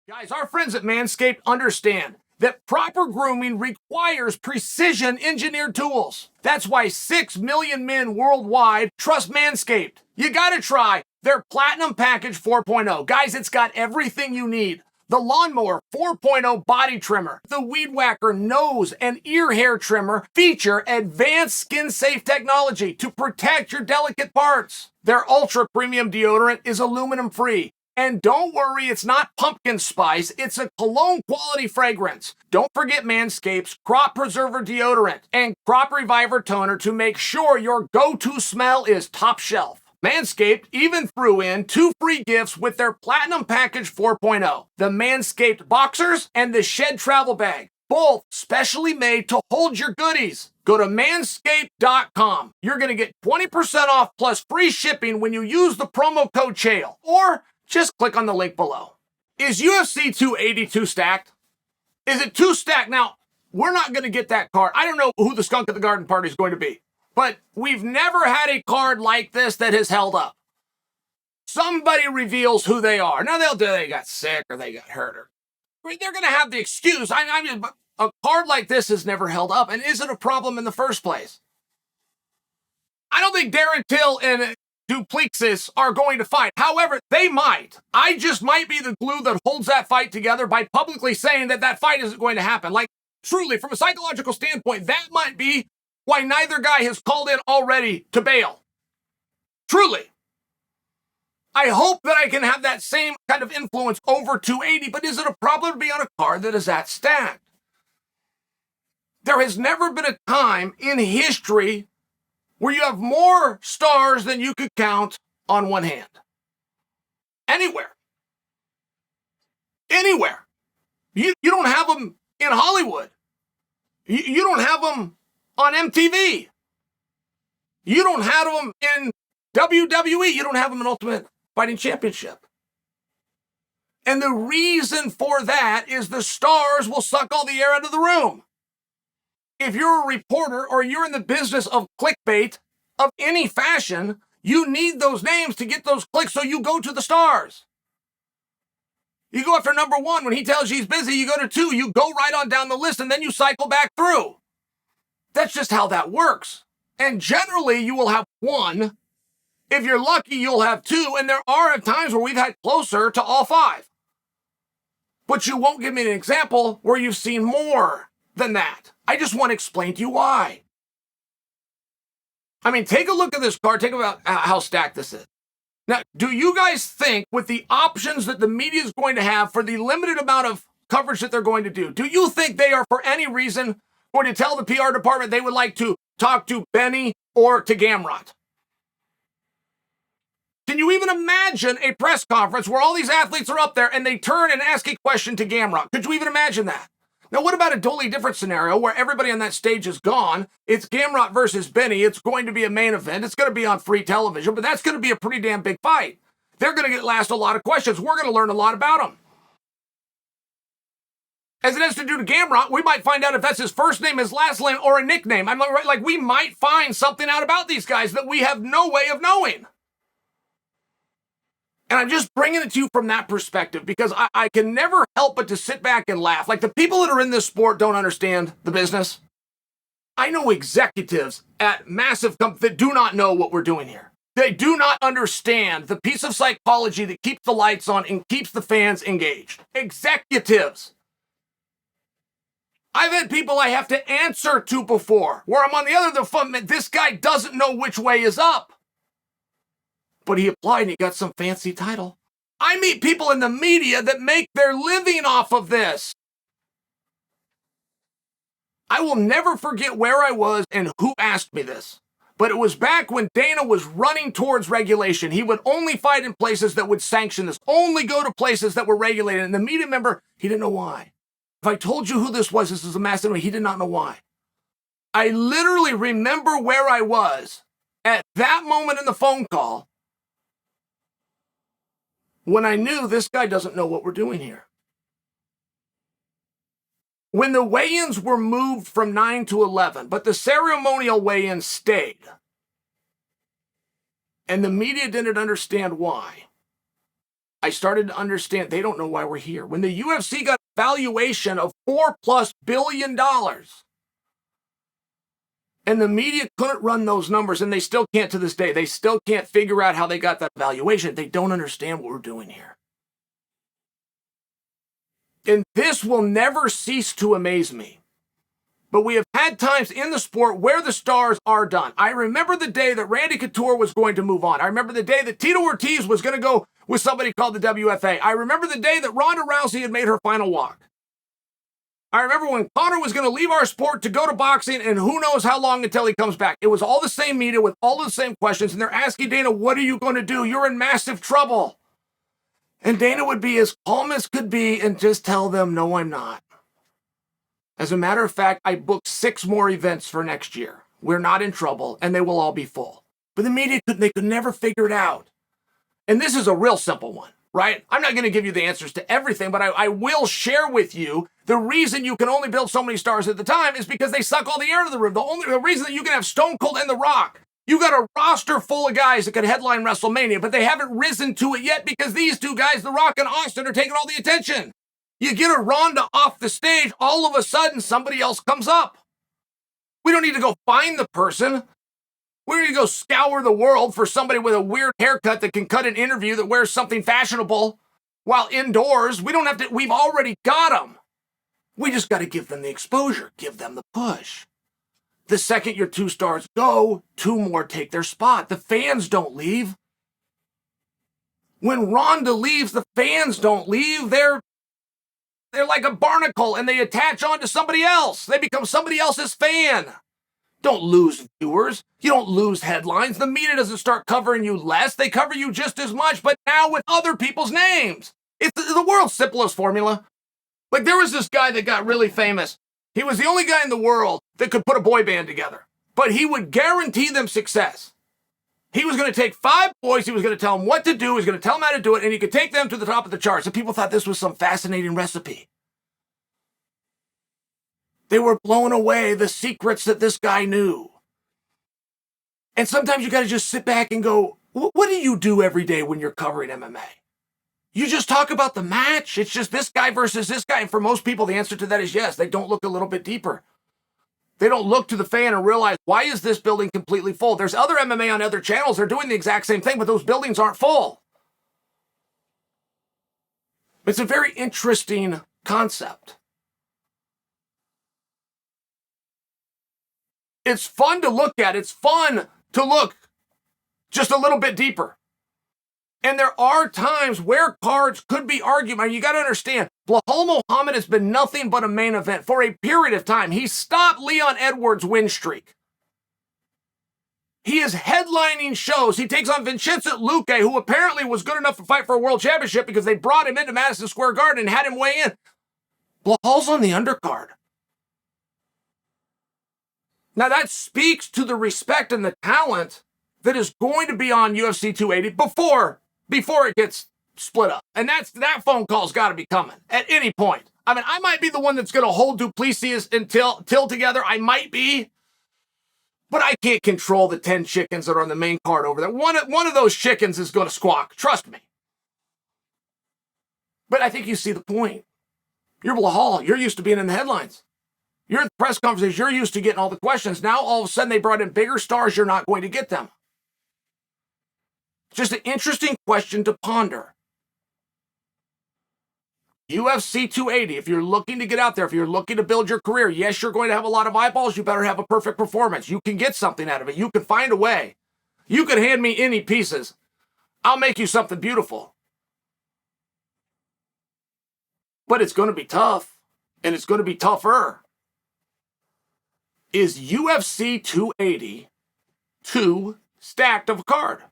Guys, our friends at Manscaped understand that proper grooming requires precision engineered tools. That's why 6 million men worldwide trust Manscaped. You gotta try their Platinum Package 4.0. Guys, it's got everything you need. The Lawnmower 4.0 body trimmer, the Weed Whacker nose and ear hair trimmer feature advanced skin-safe technology to protect your delicate parts. Their ultra premium deodorant is aluminum-free. And don't worry, it's not pumpkin spice, it's a cologne quality fragrance. Don't forget Manscaped's Crop Preserver deodorant and Crop Reviver toner to make sure your go-to smell is top shelf. Manscaped even threw in 2 free gifts with their Platinum Package 4.0, the Manscaped Boxers and the Shed Travel Bag, both specially made to hold your goodies. Go to manscaped.com. You're going to get 20% off plus free shipping when you use the promo code Chael, or just click on the link below. Is UFC 282 stacked? Is it too stacked? Now, we're not going to get that card. I don't know who the skunk at the garden party is going to be, but we've never had a card like this that has held up. Somebody reveals who they are. Now, they got sick or they got hurt. Or they're going to have the excuse. But a card like this has never held up and isn't a problem in the first place. I don't think Darren Till and Duplexis are going to fight. However, they might. I just might be the glue that holds that fight together by publicly saying that that fight isn't going to happen. Like, truly, from a psychological standpoint, that might be why neither guy has called in already to bail. Truly. I hope that I can have that same kind of influence over 280, but is it a problem to be on a card that is that stacked? There has never been a time in history where you have more stars than you could count on one hand. Anywhere. Anywhere. You don't have them in Hollywood. You don't have them on MTV. You don't have them in WWE. You don't have them in Ultimate Fighting Championship. And the reason for that is the stars will suck all the air out of the room. If you're a reporter or you're in the business of clickbait of any fashion, you need those names to get those clicks, so you go to the stars. You go after number 1. When he tells you he's busy, you go to 2. You go right on down the list, and then you cycle back through. That's just how that works. And generally, you will have 1. If you're lucky, you'll have 2, and there are times where we've had closer to all 5. But you won't give me an example where you've seen more than that. I just want to explain to you why. I mean, take a look at this card. Take about how stacked this is. Now, do you guys think with the options that the media is going to have for the limited amount of coverage that they're going to do you think they are for any reason going to tell the PR department they would like to talk to Benny or to Gamrot? Can you even imagine a press conference where all these athletes are up there and they turn and ask a question to Gamrot? Could you even imagine that? Now, what about a totally different scenario where everybody on that stage is gone? It's Gamrot versus Benny. It's going to be a main event. It's going to be on free television, but that's going to be a pretty damn big fight. They're going to get asked a lot of questions. We're going to learn a lot about them. As it has to do to Gamrot, we might find out if that's his first name, his last name, or a nickname. I'm right, like, we might find something out about these guys that we have no way of knowing. And I'm just bringing it to you from that perspective because I can never help but to sit back and laugh. Like, the people that are in this sport don't understand the business. I know executives at massive companies that do not know what we're doing here. They do not understand the piece of psychology that keeps the lights on and keeps the fans engaged. Executives. I've had people I have to answer to before where I'm on the other end of the phone. This guy doesn't know which way is up. But he applied and he got some fancy title. I meet people in the media that make their living off of this. I will never forget where I was and who asked me this. But it was back when Dana was running towards regulation. He would only fight in places that would sanction this, only go to places that were regulated. And the media member, he didn't know why. If I told you who this is a massive, he did not know why. I literally remember where I was at that moment in the phone call when I knew this guy doesn't know what we're doing here. When the weigh-ins were moved from 9 to 11, but the ceremonial weigh-ins stayed, and the media didn't understand why, I started to understand they don't know why we're here. When the UFC got a valuation of $4+ billion, and the media couldn't run those numbers, and they still can't to this day. They still can't figure out how they got that valuation. They don't understand what we're doing here. And this will never cease to amaze me. But we have had times in the sport where the stars are done. I remember the day that Randy Couture was going to move on. I remember the day that Tito Ortiz was going to go with somebody called the WFA. I remember the day that Ronda Rousey had made her final walk. I remember when Conor was going to leave our sport to go to boxing, and who knows how long until he comes back. It was all the same media with all the same questions, and they're asking Dana, what are you going to do? You're in massive trouble. And Dana would be as calm as could be and just tell them, no, I'm not. As a matter of fact, I booked 6 more events for next year. We're not in trouble, and they will all be full. But the media, they could never figure it out. And this is a real simple one, right? I'm not going to give you the answers to everything, but I will share with you the reason you can only build so many stars at the time is because they suck all the air out of the room. The reason that you can have Stone Cold and The Rock, you got a roster full of guys that could headline WrestleMania, but they haven't risen to it yet because these two guys, The Rock and Austin, are taking all the attention. You get a Ronda off the stage, all of a sudden somebody else comes up. We don't need to go find the person. We don't need to go scour the world for somebody with a weird haircut that can cut an interview that wears something fashionable while indoors. We don't have to, we've already got them. We just got to give them the exposure, give them the push. The second your 2 stars go, 2 more take their spot. The fans don't leave. When Ronda leaves, the fans don't leave. They're like a barnacle and they attach on to somebody else. They become somebody else's fan. Don't lose viewers. You don't lose headlines. The media doesn't start covering you less. They cover you just as much, but now with other people's names. It's the world's simplest formula. Like there was this guy that got really famous. He was the only guy in the world that could put a boy band together, but he would guarantee them success. He was going to take 5 boys. He was going to tell them what to do. He was going to tell them how to do it, and he could take them to the top of the charts. And people thought this was some fascinating recipe. They were blown away, the secrets that this guy knew. And sometimes you got to just sit back and go, what do you do every day when you're covering MMA? You just talk about the match. It's just this guy versus this guy. And for most people, the answer to that is yes. They don't look a little bit deeper. They don't look to the fan and realize, why is this building completely full? There's other MMA on other channels. They're doing the exact same thing, but those buildings aren't full. It's a very interesting concept. It's fun to look at. It's fun to look just a little bit deeper. And there are times where cards could be argued. I mean, you got to understand, Belal Muhammad has been nothing but a main event for a period of time. He stopped Leon Edwards' win streak. He is headlining shows. He takes on Vincent Luque, who apparently was good enough to fight for a world championship because they brought him into Madison Square Garden and had him weigh in. Belal's on the undercard. Now that speaks to the respect and the talent that is going to be on UFC 280 before it gets split up. And that phone call's got to be coming at any point. I mean, I might be the one that's going to hold Duplessis until together. I might be. But I can't control the 10 chickens that are on the main card over there. One of those chickens is going to squawk. Trust me. But I think you see the point. You're Belal. You're used to being in the headlines. You're at the press conferences. You're used to getting all the questions. Now, all of a sudden, they brought in bigger stars. You're not going to get them. Just an interesting question to ponder. UFC 280, if you're looking to get out there, if you're looking to build your career, yes, you're going to have a lot of eyeballs. You better have a perfect performance. You can get something out of it. You can find a way. You can hand me any pieces. I'll make you something beautiful. But it's going to be tough, and it's going to be tougher. Is UFC 280 too stacked of a card?